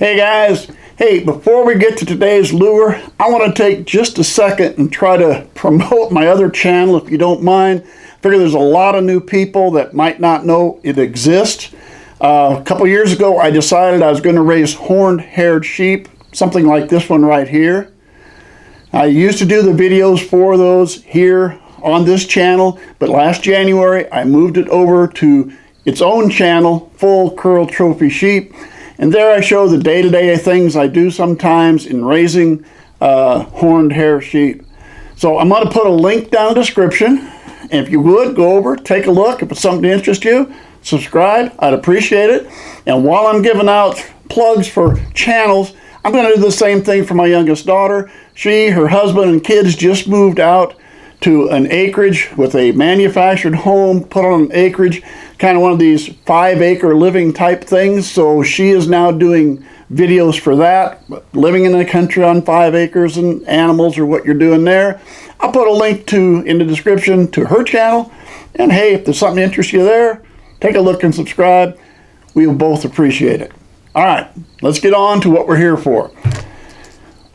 Hey guys, hey, before we get to today's lure, I want to take just a second and try to promote my other channel if you don't mind. I figure there's a lot of new people that might not know it exists. A couple years ago I decided I was going to raise horned-haired sheep, something like this one right here. I used to do the videos for those here on this channel, but last January I moved it over to its own channel, Full Curl Trophy Sheep. And there I show the day-to-day things I do sometimes in raising horned hair sheep. So I'm going to put a link down in the description. And if you would, go over, take a look. If it's something to interest you, subscribe. I'd appreciate it. And while I'm giving out plugs for channels, I'm going to do the same thing for my youngest daughter. She, her husband, and kids just moved out to an acreage with a manufactured home, put on an acreage, kind of one of these 5-acre living type things. So she is now doing videos for that, living in the country on 5 acres and animals or what you're doing there. I'll put a link in the description to her channel. And hey, if there's something that interests you there, take a look and subscribe. We will both appreciate it. All right, let's get on to what we're here for.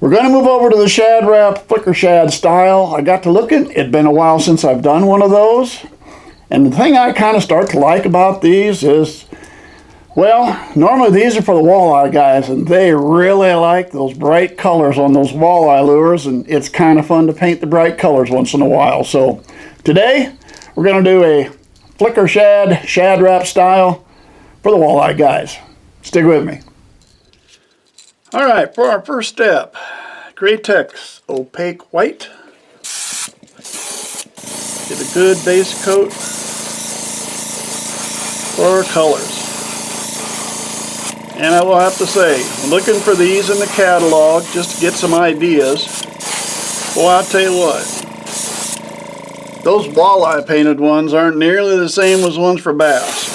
We're going to move over to the Shad Rap flicker shad style. I got to looking. It'd been a while since I've done one of those. And the thing I kind of start to like about these is, well, normally these are for the walleye guys, and they really like those bright colors on those walleye lures, and it's kind of fun to paint the bright colors once in a while. So today, we're going to do a flicker Shad Rap style for the walleye guys. Stick with me. All right, for our first step, Createx opaque white. Get a good base coat for our colors. And I will have to say, I'm looking for these in the catalog just to get some ideas. Boy, I'll tell you what, those walleye painted ones aren't nearly the same as ones for bass.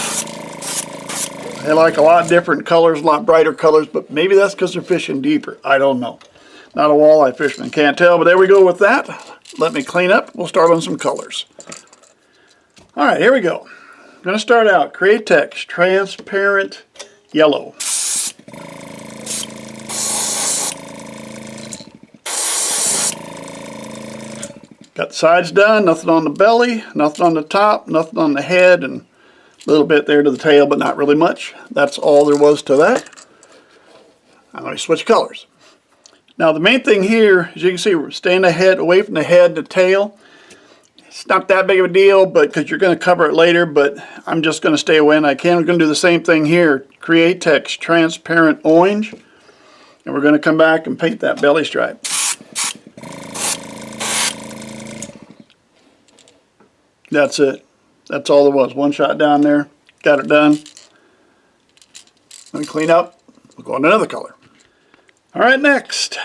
They like a lot different colors, a lot brighter colors, but maybe that's because they're fishing deeper. I don't know. Not a walleye fisherman, can't tell, but there we go with that. Let me clean up. We'll start on some colors. All right, here we go. I'm going to start out Createx transparent yellow. Got the sides done, nothing on the belly, nothing on the top, nothing on the head, and a little bit there to the tail, but not really much. That's all there was to that. I'm going to switch colors. Now the main thing here, as you can see, we're staying away from the head and the tail. It's not that big of a deal, but because you're going to cover it later, but I'm just going to stay away and I can. We're going to do the same thing here. Createx transparent orange. And we're going to come back and paint that belly stripe. That's it. That's all there was. One shot down there. Got it done. Let me clean up. We'll go on to another color. All right, next.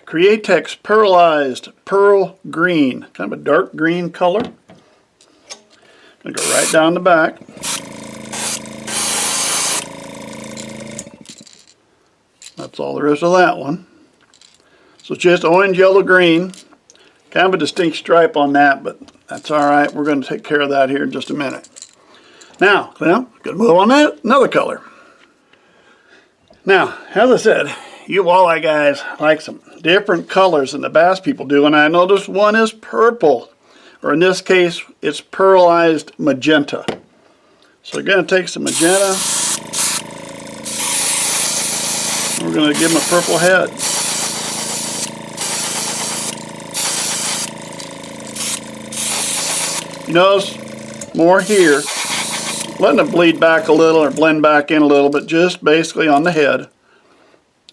Createx Pearlized Pearl Green. Kind of a dark green color. Going to go right down the back. That's all there is to that one. So it's just orange, yellow, green. Kind of a distinct stripe on that, but that's all right. We're going to take care of that here in just a minute. Now, going to move on to another color. Now, as I said, you walleye guys like some different colors than the bass people do, and I know this one is purple, or in this case, it's pearlized magenta. So we're going to take some magenta. We're going to give them a purple head. You notice more here, letting it bleed back a little or blend back in a little, but just basically on the head.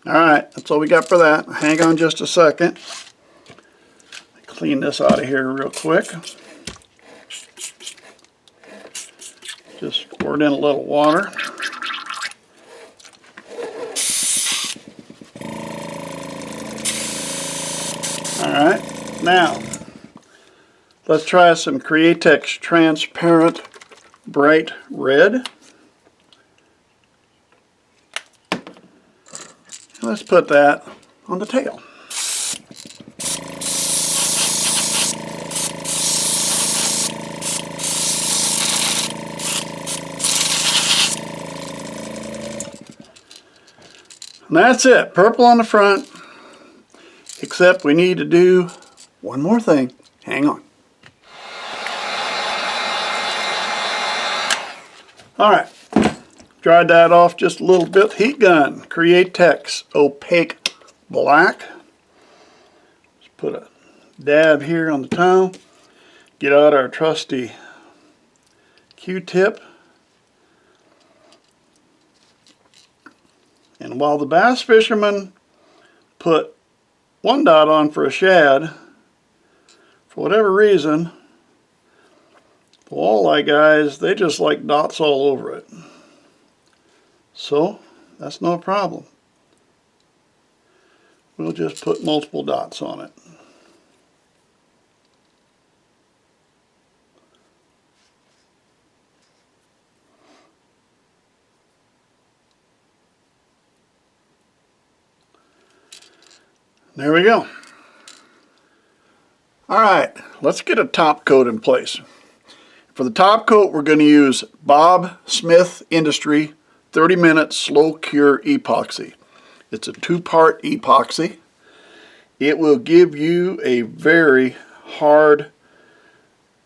All right, that's all we got for that. Hang on just a second. Clean this out of here real quick. Just pour it in a little water. All right, now let's try some Createx transparent bright red. Let's put that on the tail. And that's it. Purple on the front. Except we need to do one more thing. Hang on. Alright. Dried that off just a little bit. Heat gun. Createx opaque black. Just put a dab here on the towel. Get out our trusty Q-tip. And while the bass fishermen put one dot on for a shad, for whatever reason, the walleye guys, they just like dots all over it. So, that's no problem. We'll just put multiple dots on it. There we go. Alright, let's get a top coat in place. For the top coat, we're going to use Bob Smith Industry 30-minute slow cure epoxy. It's a 2-part epoxy. It will give you a very hard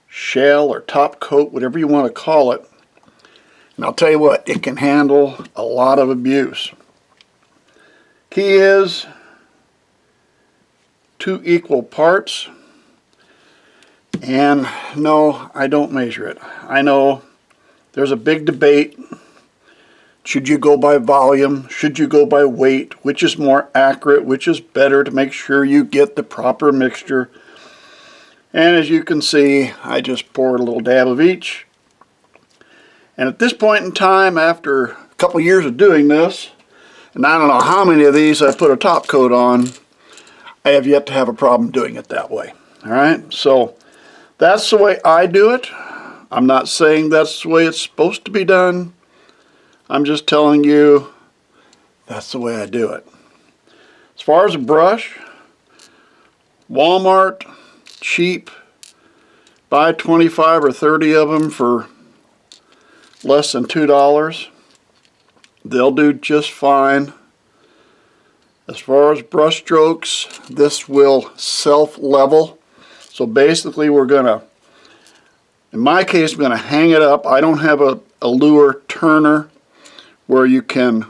shell or top coat, whatever you want to call it. And I'll tell you what, it can handle a lot of abuse. Key is 2 equal parts. And no, I don't measure it. I know there's a big debate. Should you go by volume? Should you go by weight? Which is more accurate? Which is better to make sure you get the proper mixture? And as you can see, I just poured a little dab of each. And at this point in time, after a couple years of doing this, and I don't know how many of these I put a top coat on, I have yet to have a problem doing it that way. Alright, so that's the way I do it. I'm not saying that's the way it's supposed to be done. I'm just telling you that's the way I do it. As far as a brush, Walmart, cheap. Buy 25 or 30 of them for less than $2. They'll do just fine. As far as brush strokes, this will self-level. So basically we're going to, in my case, I'm going to hang it up. I don't have a lure turner where you can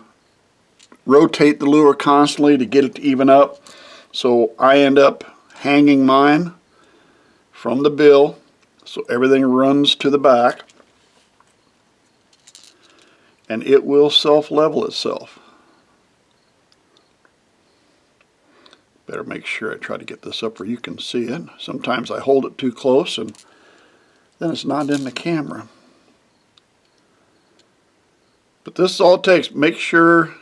rotate the lure constantly to get it to even up. So I end up hanging mine from the bill so everything runs to the back. And it will self-level itself. Better make sure I try to get this up where you can see it. Sometimes I hold it too close and then it's not in the camera. But this is all it takes. Make sure,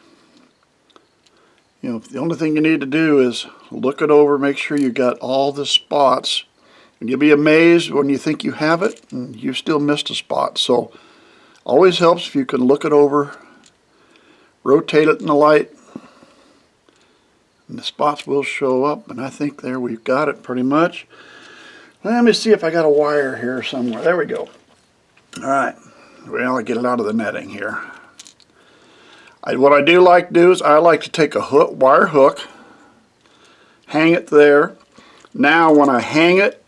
you know, the only thing you need to do is look it over, make sure you got all the spots. And you'll be amazed when you think you have it and you still missed a spot. So always helps if you can look it over, rotate it in the light, and the spots will show up. And I think there we've got it pretty much. Let me see if I got a wire here somewhere. There we go. Alright, well, I'll get it out of the netting here. What I do like to do is I like to take a wire hook, hang it there. Now when I hang it,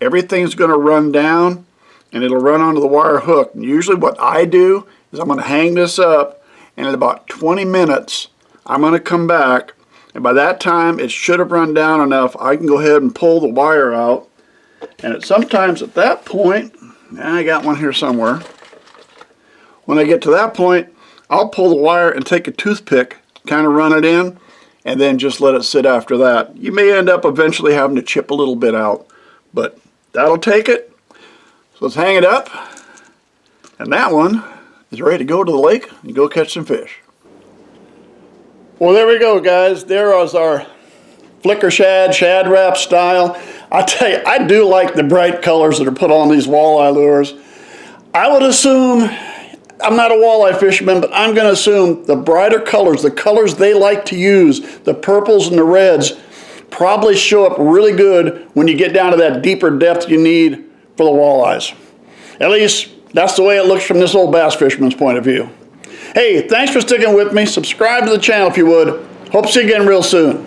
everything's going to run down and it'll run onto the wire hook. And usually what I do is I'm going to hang this up, and in about 20 minutes I'm going to come back, and by that time it should have run down enough I can go ahead and pull the wire out. And sometimes at that point, I got one here somewhere, when I get to that point I'll pull the wire and take a toothpick, kind of run it in, and then just let it sit after that. You may end up eventually having to chip a little bit out, but that'll take it. So let's hang it up, and that one is ready to go to the lake and go catch some fish. Well, there we go, guys. There was our flicker Shad Rap style. I tell you, I do like the bright colors that are put on these walleye lures. I would assume, I'm not a walleye fisherman, but I'm going to assume the brighter colors, the colors they like to use, the purples and the reds, probably show up really good when you get down to that deeper depth you need for the walleyes. At least that's the way it looks from this old bass fisherman's point of view. Hey, thanks for sticking with me. Subscribe to the channel if you would. Hope to see you again real soon.